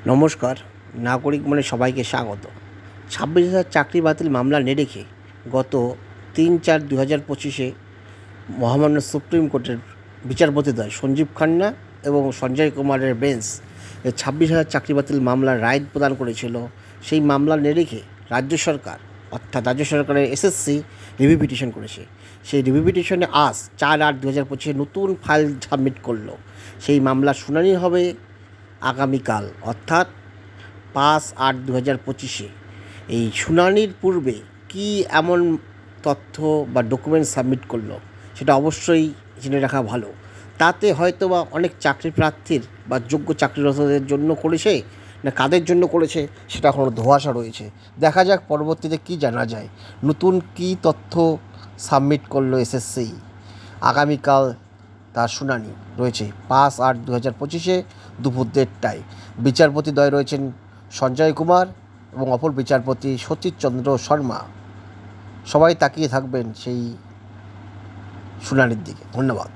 নমস্কার। নাগরিক মনে সবাইকে স্বাগত। 26,000 চাকরি বাতিল মামলা নিরিখে গত 3/4/2025 মহামান্য সুপ্রিম কোর্টের বিচারপতিদ্বয় সঞ্জীব খান্না এবং সঞ্জয় কুমারের বেঞ্চ এই 26,000 চাকরি বাতিল মামলার রায় প্রদান করেছিল। সেই মামলার নিরিখে রাজ্য সরকার অর্থাৎ রাজ্য সরকারের এসএসসি রিভিউ পিটিশন করেছে। সেই রিভিউ পিটিশনে আজ 4/8/2025 নতুন ফাইল সাবমিট করলো। সেই মামলার শুনানি হবে আগামীকাল অর্থাৎ 5/8/2025। এই শুনানির পূর্বে কি এমন তথ্য বা ডকুমেন্ট সাবমিট করলো সেটা অবশ্যই জেনে রাখা ভালো। তাতে হয়তো বা অনেক চাকরি প্রার্থীর বা যোগ্য চাকরিরতদের জন্য করেছে না কাদের জন্য করেছে সেটা এখনও ধোঁয়াশা রয়েছে। দেখা যাক পরবর্তীতে কি জানা যায়, নতুন কি তথ্য সাবমিট করলো এসএসসি। আগামীকাল তার শুনানি রয়েছে 5/8/2025 দুপুর 1:30টায়। বিচারপতিদ্বয় রয়েছেন সঞ্জয় কুমার এবং অপর বিচারপতি সতীশচন্দ্র শর্মা। সবাই তাকিয়ে থাকবেন সেই শুনানির দিকে। ধন্যবাদ।